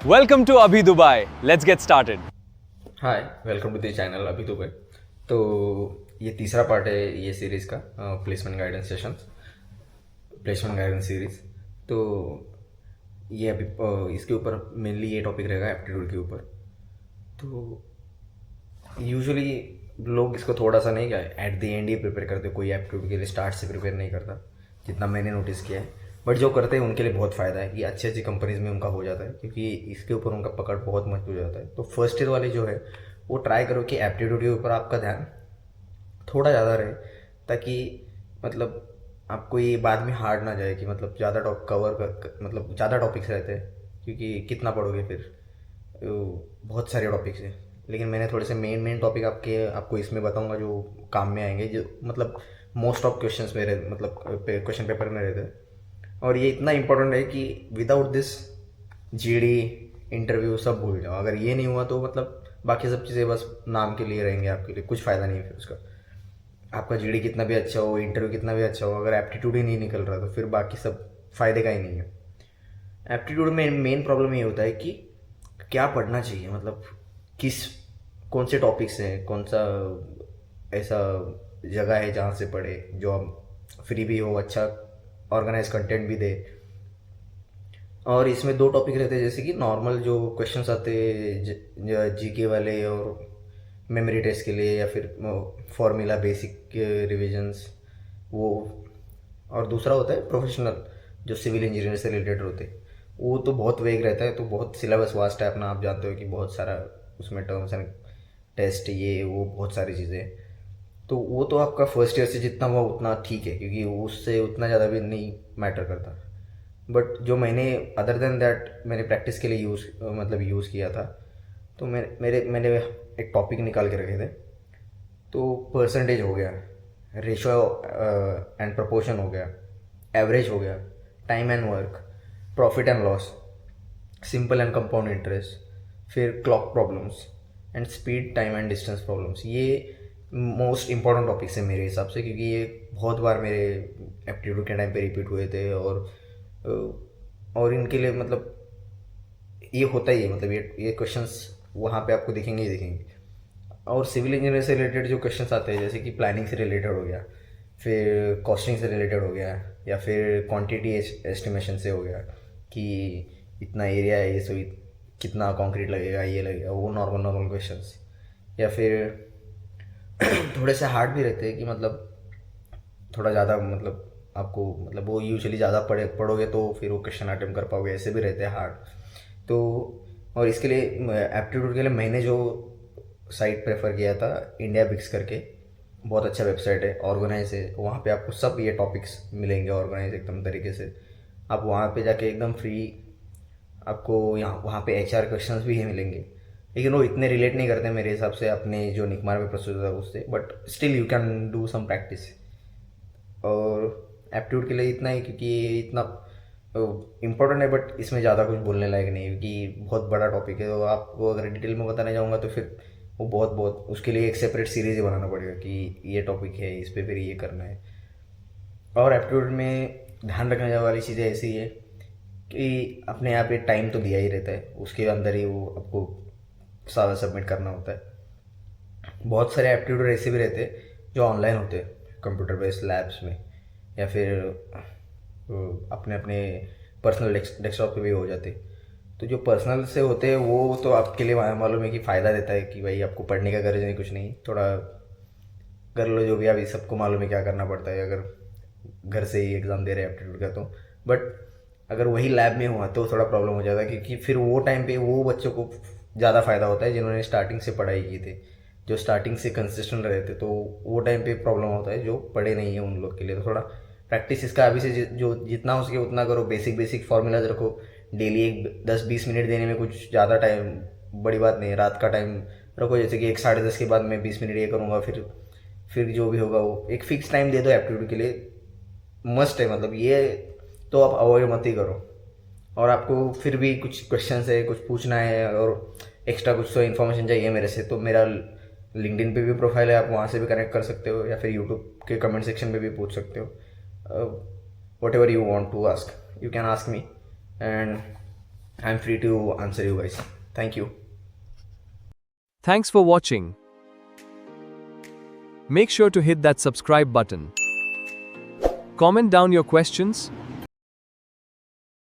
Welcome to Abhi Dubai. Let's get started. Hi welcome to the channel अभी Dubai. तो ये तीसरा part है ये सीरीज़ का placement guidance sessions, placement guidance series. तो ये अभी इसके ऊपर मेनली ये टॉपिक रहेगा एप्टीट्यूड के ऊपर। तो यूजुअली लोग इसको थोड़ा सा नहीं क्या at the and he prepare करते, कोई एप्टीट्यूड के लिए स्टार्ट से प्रिपेयर नहीं करता, जितना मैंने नोटिस किया है। बट जो करते हैं उनके लिए बहुत फ़ायदा है कि अच्छी अच्छी कंपनीज़ में उनका हो जाता है, क्योंकि इसके ऊपर उनका पकड़ बहुत मजबूत हो जाता है। तो फर्स्ट ईयर वाले जो है वो ट्राई करो कि एप्टीट्यूड के ऊपर आपका ध्यान थोड़ा ज़्यादा रहे, ताकि मतलब आपको ये बाद में हार्ड ना जाए कि मतलब ज़्यादा कवर कर, मतलब ज़्यादा टॉपिक्स रहते हैं, क्योंकि कितना पढ़ोगे फिर बहुत सारे टॉपिक्स हैं। लेकिन मैंने थोड़े से मेन टॉपिक आपको इसमें बताऊंगा जो काम में आएंगे, जो मतलब मोस्ट ऑफ क्वेश्चंस मेरे मतलब क्वेश्चन पेपर में रहते हैं। और ये इतना इंपॉर्टेंट है कि विदाउट दिस जीडी इंटरव्यू सब भूल जाओ। अगर ये नहीं हुआ तो मतलब बाकी सब चीज़ें बस नाम के लिए रहेंगे, आपके लिए कुछ फ़ायदा नहीं है फिर उसका। आपका जीडी कितना भी अच्छा हो, इंटरव्यू कितना भी अच्छा हो, अगर एप्टीट्यूड ही नहीं निकल रहा तो फिर बाकी सब फ़ायदे का ही नहीं है। एप्टीट्यूड में मेन प्रॉब्लम ये होता है कि क्या पढ़ना चाहिए, मतलब कौन से टॉपिक्स हैं, कौन सा ऐसा जगह है जहाँ से पढ़े जो हम फ्री भी हो, अच्छा ऑर्गेनाइज कंटेंट भी दे। और इसमें दो टॉपिक रहते हैं, जैसे कि नॉर्मल जो क्वेश्चंस आते हैं जीके वाले और मेमोरी टेस्ट के लिए, या फिर फॉर्मूला बेसिक रिविजन्स वो। और दूसरा होता है प्रोफेशनल, जो सिविल इंजीनियर से रिलेटेड होते हैं। वो तो बहुत वेग रहता है, तो बहुत सिलेबस वास्ट है अपना, आप जानते हो कि बहुत सारा उसमें टर्म्स एंड टेस्ट ये वो बहुत सारी चीज़ें हैं। तो वो तो आपका फर्स्ट ईयर से जितना हुआ उतना ठीक है, क्योंकि उससे उतना ज़्यादा भी नहीं मैटर करता। बट जो मैंने अदर देन दैट मैंने प्रैक्टिस के लिए यूज़ किया था, तो मैंने एक टॉपिक निकाल के रखे थे। तो परसेंटेज हो गया, रेशो एंड प्रपोर्शन हो गया, एवरेज हो गया, time and work, profit and loss, simple and compound interest, फिर clock problems and speed time and distance problems. ये मोस्ट इंपॉर्टेंट टॉपिक्स है मेरे हिसाब से, क्योंकि ये बहुत बार मेरे एप्टीट्यूड के टाइम पे रिपीट हुए थे। और इनके लिए मतलब ये होता ही है, मतलब ये क्वेश्चंस वहाँ पे आपको दिखेंगे ही दिखेंगे। और सिविल इंजीनियर से रिलेटेड जो क्वेश्चंस आते हैं, जैसे कि प्लानिंग से रिलेटेड हो गया, फिर कॉस्टिंग से रिलेटेड हो गया, या फिर क्वांटिटी एस्टिमेशन से हो गया कि इतना एरिया है ये, सो कितना कंक्रीट लगेगा, ये लगेगा, वो नॉर्मल क्वेश्चंस। या फिर थोड़े से हार्ड भी रहते हैं कि मतलब थोड़ा ज़्यादा मतलब आपको मतलब वो यूजुअली ज़्यादा पढ़ोगे तो फिर वो क्वेश्चन अटेम्प्ट कर पाओगे, ऐसे भी रहते हैं हार्ड। तो और इसके लिए एप्टीट्यूड के लिए मैंने जो साइट प्रेफर किया था, इंडिया बिक्स करके, बहुत अच्छा वेबसाइट है, ऑर्गेनाइज है। वहाँ पे आपको सब ये टॉपिक्स मिलेंगे ऑर्गेनाइज एकदम तरीके से। आप वहाँ पे जाके एकदम फ्री, आपको यहाँ वहाँ पे एचआर क्वेश्चंस भी मिलेंगे, लेकिन वो इतने रिलेट नहीं करते मेरे हिसाब से अपने जो निकमार में प्रस्तुत होता है उससे। But still you can do some practice. और एप्टीट्यूड के लिए इतना ही, क्योंकि ये इतना इम्पोर्टेंट है, बट इसमें ज़्यादा कुछ बोलने लायक नहीं है, क्योंकि बहुत बड़ा टॉपिक है। तो आपको अगर डिटेल में बताने जाऊँगा तो फिर वो बहुत उसके लिए एक सेपरेट सीरीज़ ही बनाना पड़ेगा कि ये टॉपिक है, इस पर फिर ये करना है। और एप्टीट्यूड में ध्यान रखने वाली चीज़ें ऐसी है कि अपने यहाँ पे टाइम तो दिया ही रहता है, उसके अंदर ही वो आपको सारा सबमिट करना होता है। बहुत सारे एप्टीट्यूड ऐसे भी रहते हैं जो ऑनलाइन होते हैं, कंप्यूटर बेस्ड लैब्स में, या फिर अपने अपने पर्सनल डेस्कटॉप पे भी हो जाते। तो जो पर्सनल से होते हैं वो तो आपके लिए मालूम है कि फ़ायदा देता है कि भाई आपको पढ़ने का गरज नहीं, कुछ नहीं, थोड़ा कर लो जो भी। अभी सबको मालूम है क्या करना पड़ता है अगर घर से ही एग्ज़ाम दे रहे हैं एप्टीट्यूड का। तो बट अगर वही लैब में हुआ तो थोड़ा प्रॉब्लम हो जाता है, क्योंकि फिर वो टाइम पे वो बच्चों को ज़्यादा फ़ायदा होता है जिन्होंने स्टार्टिंग से पढ़ाई की थी, जो स्टार्टिंग से कंसिस्टेंट रहे थे। तो वो टाइम पे प्रॉब्लम होता है जो पढ़े नहीं है उन लोग के लिए। तो थोड़ा प्रैक्टिस इसका अभी से जो जितना हो सके उतना करो, बेसिक फार्मूलाज रखो। डेली एक 10-20 मिनट देने में कुछ ज़्यादा टाइम बड़ी बात नहीं है। रात का टाइम रखो, जैसे कि 10:30 के बाद मैं 20 मिनट ये करूँगा, फिर जो भी होगा वो एक फिक्स टाइम दे दो एप्टीट्यूड के लिए, मस्ट है। मतलब ये तो आप अवॉइड मत ही करो। और आपको फिर भी कुछ क्वेश्चन है, कुछ पूछना है और एक्स्ट्रा कुछ तो इन्फॉर्मेशन चाहिए मेरे से, तो मेरा लिंक्डइन पे भी प्रोफाइल है, आप वहाँ से भी कनेक्ट कर सकते हो, या फिर यूट्यूब के कमेंट सेक्शन पे भी पूछ सकते हो। Whatever you want to ask, you can ask me. And I'm free to answer you guys. Thank you. Thanks for watching. Make sure to hit that subscribe button. Comment down your questions